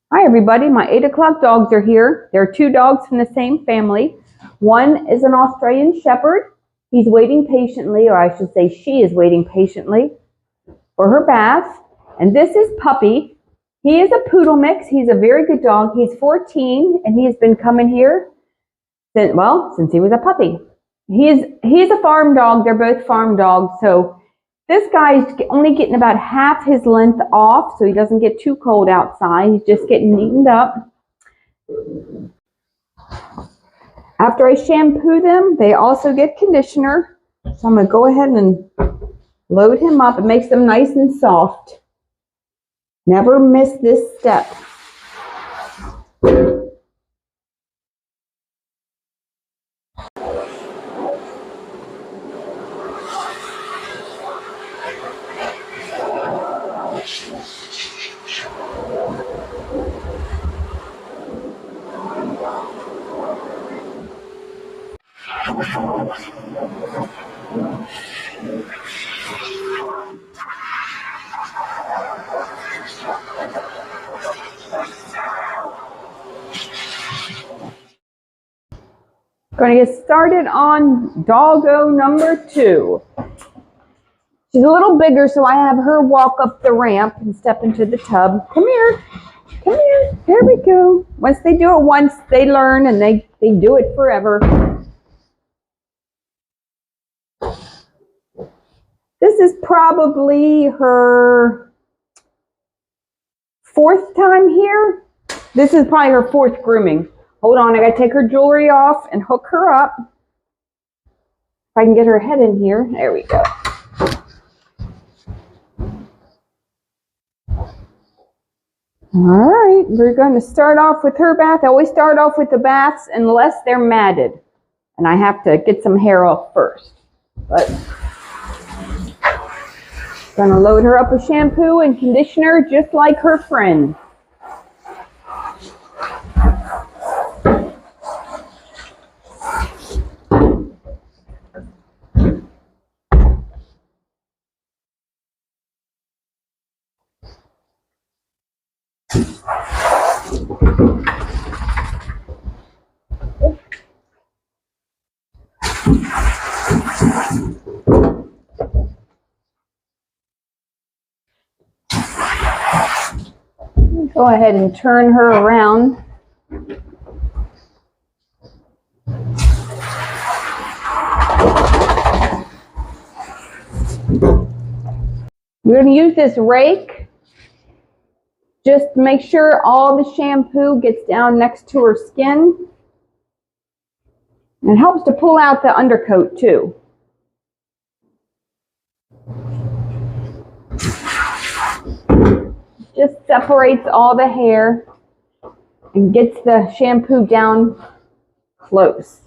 Hi everybody, my 8 o'clock dogs are here. There are two dogs from the same family. One is an Australian Shepherd. He's waiting patiently, or I should say she is waiting patiently for her bath. And this is Puppy. He is a Poodle mix. He's a very good dog. He's 14 and he has been coming here since he was a puppy. He's a farm dog. They're both farm dogs. So this guy's only getting about half his length off, so he doesn't get too cold outside. He's just getting neatened up. After I shampoo them, they also get conditioner. So I'm going to go ahead and load him up. It makes them nice and soft. Never miss this step. Going to get started on doggo number 2. She's a little bigger, so I have her walk up the ramp and step into the tub. Come here. Come here. There we go. Once they do it once, they learn and they do it forever. This is probably her 4th time here. This is probably her 4th grooming. Hold on, I gotta take her jewelry off and hook her up. If I can get her head in here. There we go. Alright, we're going to start off with her bath. I always start off with the baths unless they're matted. And I have to get some hair off first. But I'm gonna load her up with shampoo and conditioner just like her friend. Go ahead and turn her around. We're going to use this rake just to make sure all the shampoo gets down next to her skin. And it helps to pull out the undercoat too. Just separates all the hair and gets the shampoo down close.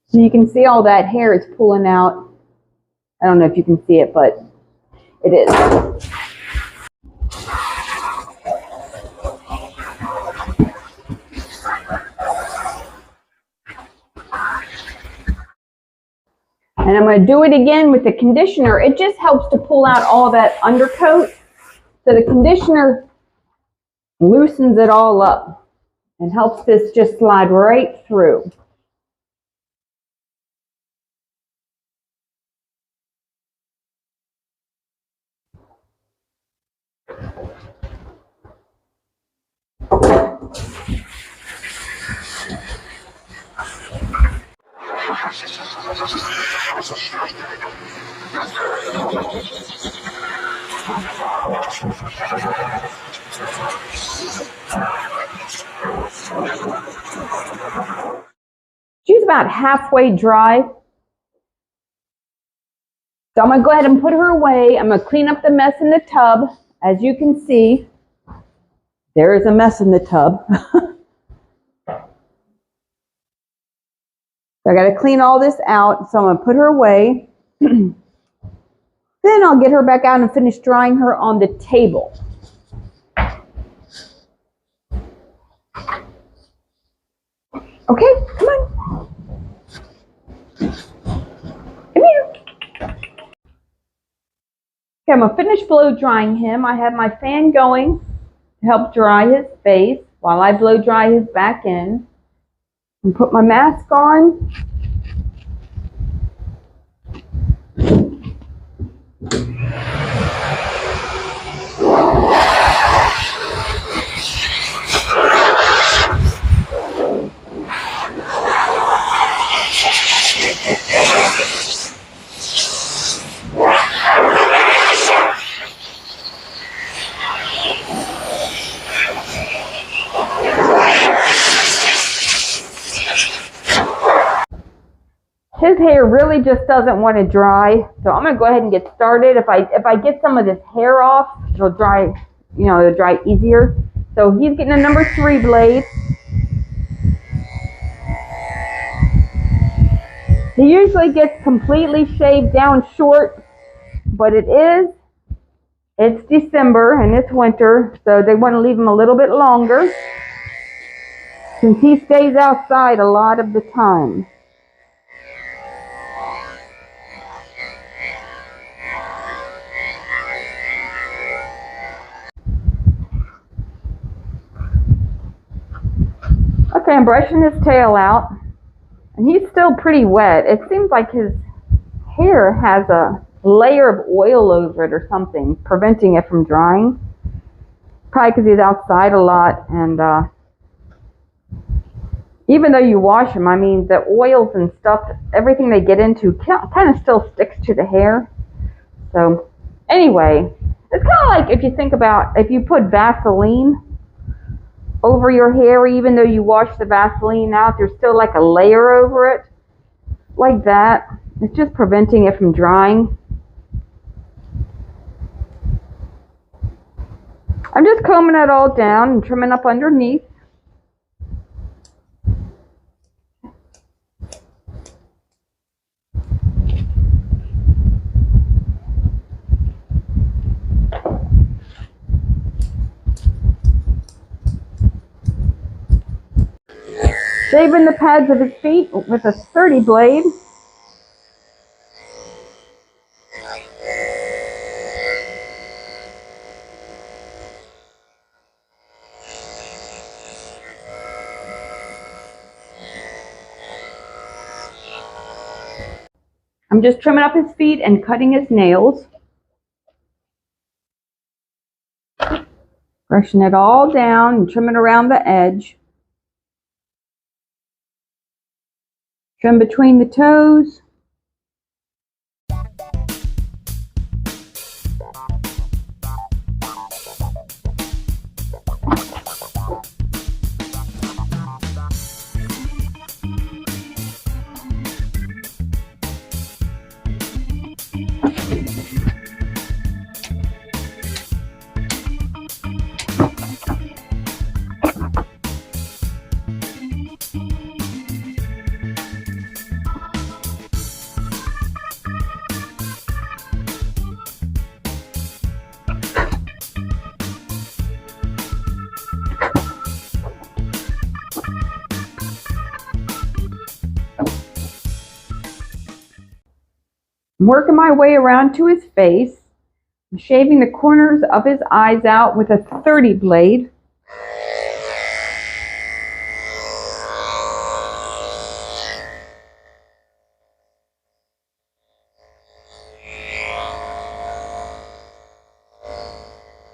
So you can see all that hair is pulling out. I don't know if you can see it, but it is. And I'm going to do it again with the conditioner. It just helps to pull out all that undercoat. So the conditioner loosens it all up and helps this just slide right through. She's about halfway dry. So I'm going to go ahead and put her away. I'm going to clean up the mess in the tub. As you can see, there is a mess in the tub. So I got to clean all this out. So I'm going to put her away. Then I'll get her back out and finish drying her on the table. Okay, come on. Come here. Okay, I'm gonna finish blow drying him. I have my fan going to help dry his face while I blow dry his back end. And put my mask on. His hair really just doesn't want to dry, so I'm gonna go ahead and get started. If I get some of this hair off, it'll dry, it'll dry easier. So he's getting a number 3 blade. He usually gets completely shaved down short, but it's December and it's winter, so they want to leave him a little bit longer since he stays outside a lot of the time. Okay, I'm brushing his tail out, and he's still pretty wet. It seems like his hair has a layer of oil over it or something, preventing it from drying. Probably because he's outside a lot, and even though you wash him, I mean, the oils and stuff, everything they get into kind of still sticks to the hair. So, anyway, it's kind of like if you think about if you put Vaseline over your hair, even though you wash the Vaseline out, there's still like a layer over it, like that. It's just preventing it from drying. I'm just combing it all down and trimming up underneath. Shaving the pads of his feet with a sturdy blade. I'm just trimming up his feet and cutting his nails. Brushing it all down and trimming around the edge. Trim between the toes. I'm working my way around to his face. I'm shaving the corners of his eyes out with a 30 blade.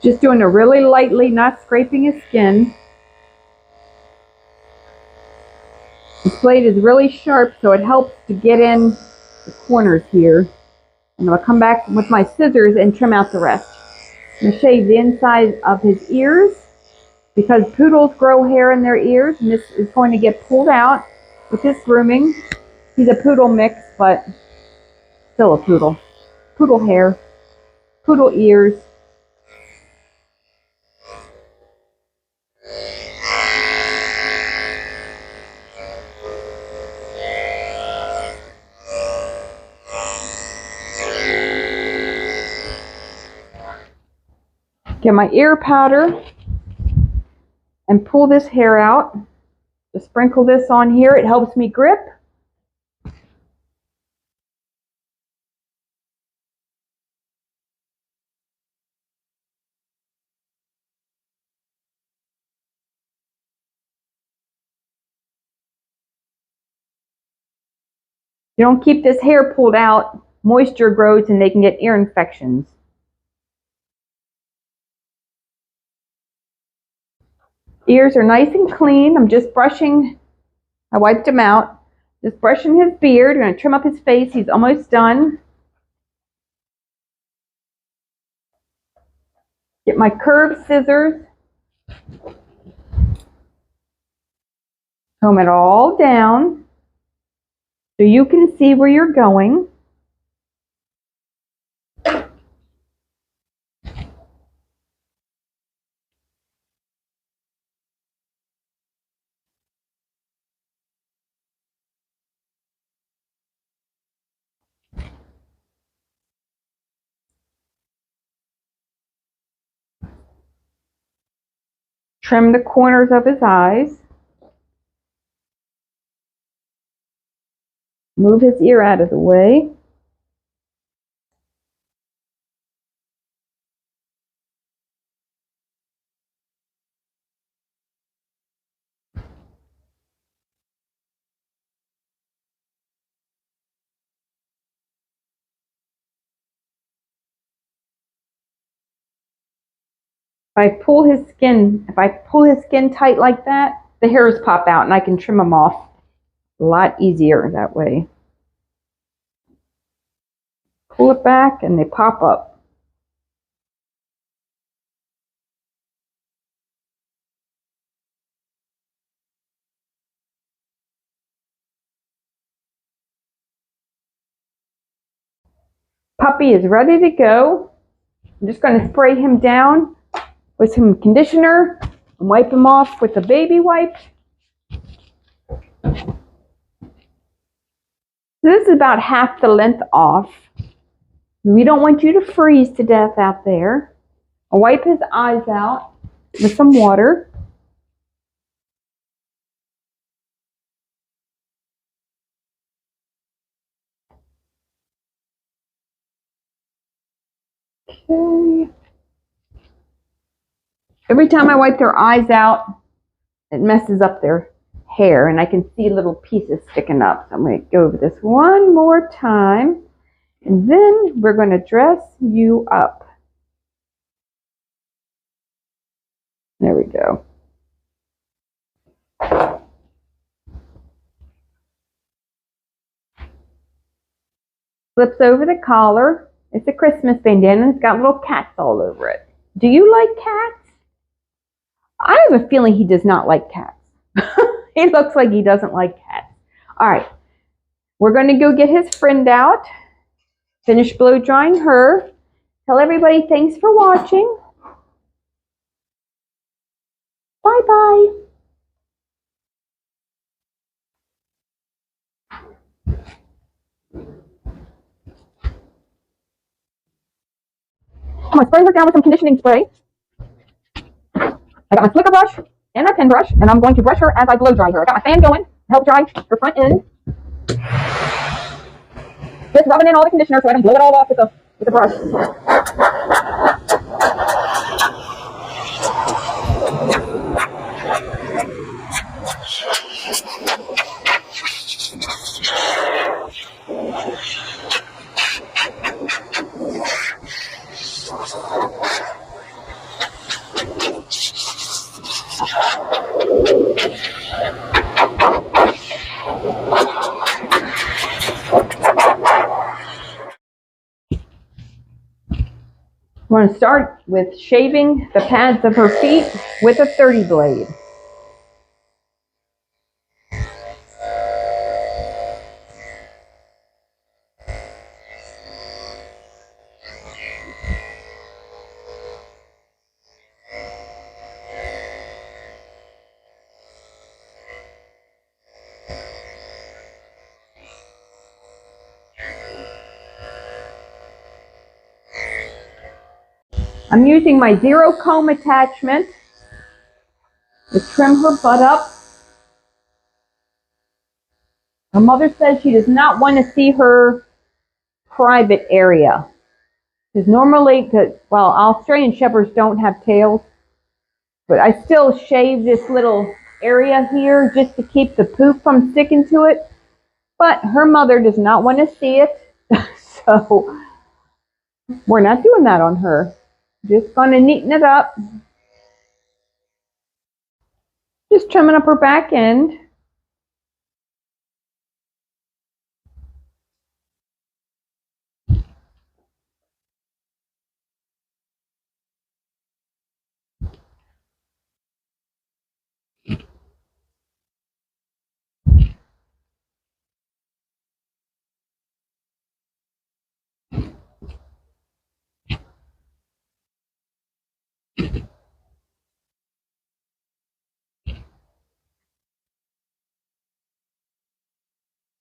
Just doing it really lightly, not scraping his skin. This blade is really sharp, so it helps to get in the corners here. And I'll come back with my scissors and trim out the rest. I'm going to shave the inside of his ears because poodles grow hair in their ears, and this is going to get pulled out with this grooming. He's a poodle mix, but still a poodle. Poodle hair, poodle ears. Get my ear powder and pull this hair out. Just sprinkle this on here. It helps me grip. You don't keep this hair pulled out, moisture grows and they can get ear infections. Ears are nice and clean. I'm just brushing, I wiped him out. Just brushing his beard. I'm going to trim up his face. He's almost done. Get my curved scissors. Comb it all down so you can see where you're going. Trim the corners of his eyes. Move his ear out of the way. If I pull his skin tight like that, the hairs pop out and I can trim them off a lot easier that way. Pull it back and they pop up. Puppy is ready to go. I'm just going to spray him down with some conditioner and wipe him off with a baby wipe. This is about half the length off. We don't want you to freeze to death out there. I'll wipe his eyes out with some water. Okay. Every time I wipe their eyes out, it messes up their hair and I can see little pieces sticking up. So I'm going to go over this one more time and then we're going to dress you up. There we go. Flips over the collar. It's a Christmas bandana and it's got little cats all over it. Do you like cats? I have a feeling he does not like cats. He looks like he doesn't like cats. All right. We're going to go get his friend out. Finish blow drying her. Tell everybody thanks for watching. Bye-bye. I'm going to spray her down with some conditioning spray. I got my flicker brush and my pen brush, and I'm going to brush her as I blow dry her. I got my fan going to help dry her front end. Just rubbing in all the conditioner so I don't blow it all off with the brush. We're going to start with shaving the pads of her feet with a 30 blade. I'm using my zero comb attachment to trim her butt up. Her mother says she does not want to see her private area. Because normally, well, Australian Shepherds don't have tails, but I still shave this little area here just to keep the poop from sticking to it. But her mother does not want to see it, so we're not doing that on her. Just going to neaten it up. Just trimming up her back end.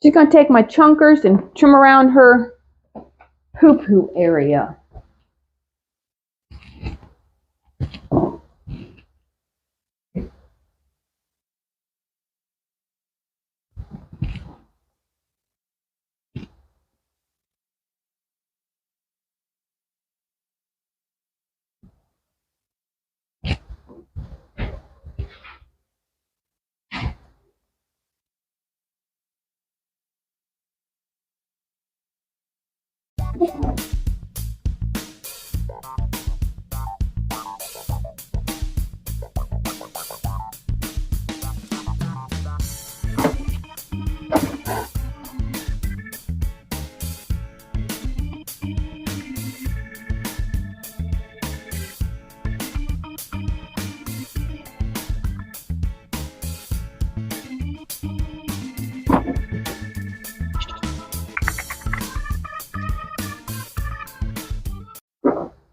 She's going to take my chunkers and trim around her poo-poo area.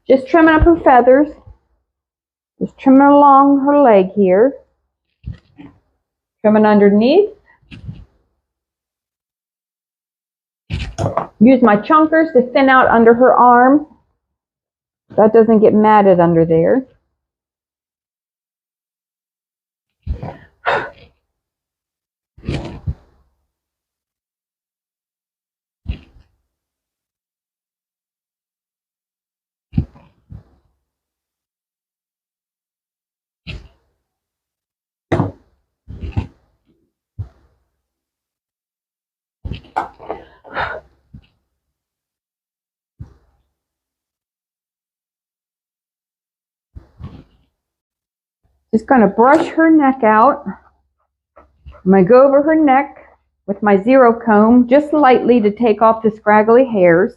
Just trimming up her feathers. Just trimming along her leg here. Trimming underneath. Use my chunkers to thin out under her arm. That doesn't get matted under there. Just going to brush her neck out. I'm going to go over her neck with my zero comb just lightly to take off the scraggly hairs.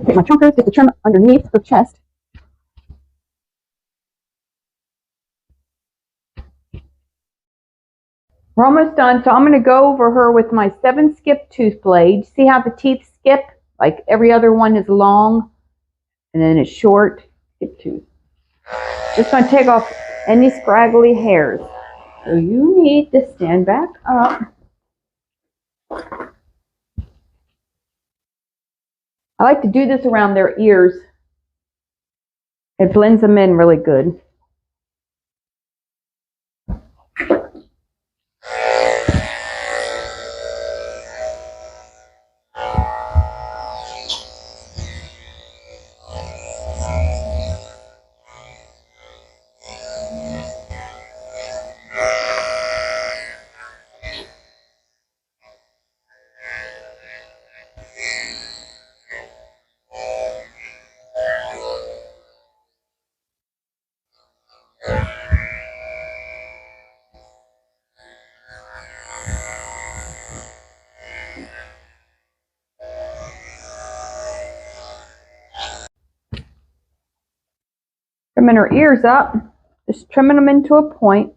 Take my chunkers just to trim underneath her chest. We're almost done, so I'm going to go over her with my 7-skip tooth blade. See how the teeth skip? Like every other one is long, and then it's short. Skip tooth. Just going to take off any scraggly hairs. So you need to stand back up. I like to do this around their ears. It blends them in really good. Trimming her ears up, just trimming them into a point.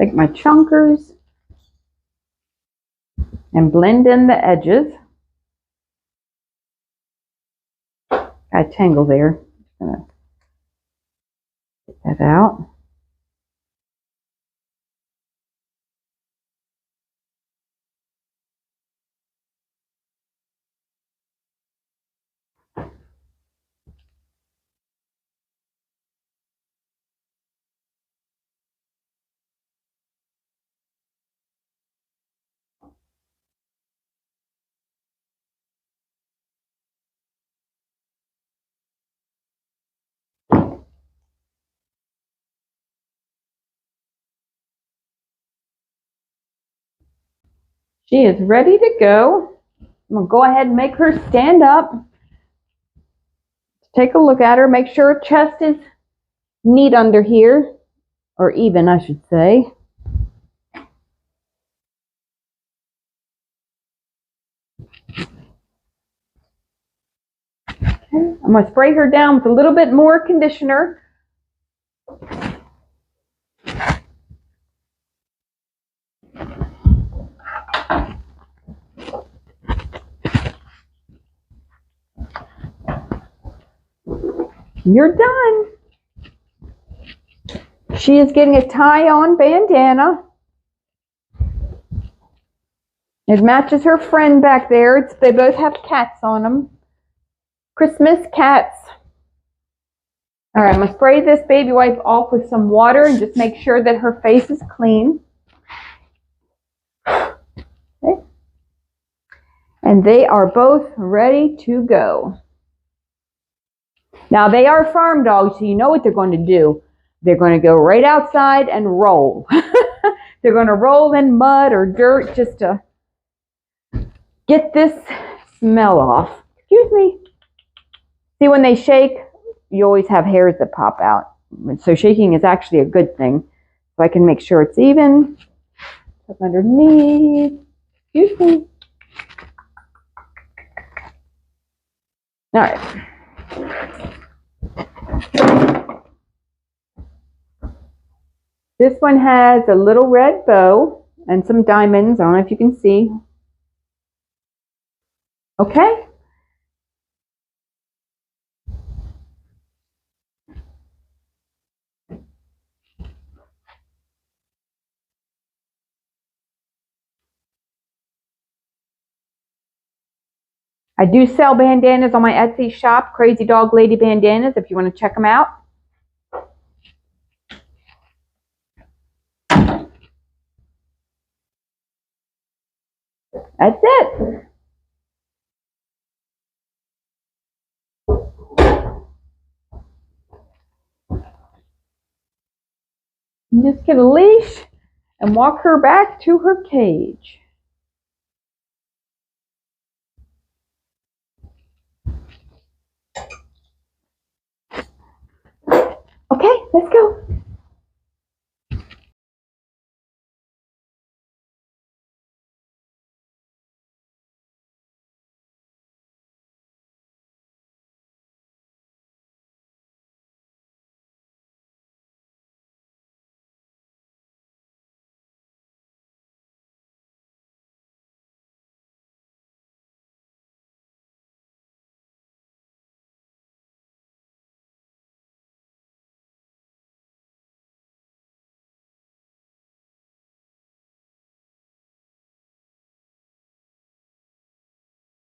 Take my chunkers and blend in the edges. Got a tangle there. Just gonna get that out. She is ready to go. I'm going to go ahead and make her stand up. Take a look at her. Make sure her chest is neat under here, or even, I should say. Okay. I'm going to spray her down with a little bit more conditioner. You're done. She is getting a tie-on bandana. It matches her friend back there. They both have cats on them. Christmas cats. All right, I'm going to spray this baby wipe off with some water and just make sure that her face is clean. Okay. And they are both ready to go. Now, they are farm dogs, so you know what they're going to do. They're going to go right outside and roll. They're going to roll in mud or dirt just to get this smell off. Excuse me. See, when they shake, you always have hairs that pop out. So shaking is actually a good thing. So I can make sure it's even. Up underneath. Excuse me. All right. This one has a little red bow and some diamonds. I don't know if you can see. Okay. I do sell bandanas on my Etsy shop, Crazy Dog Lady Bandanas, if you want to check them out. That's it. Just get a leash and walk her back to her cage.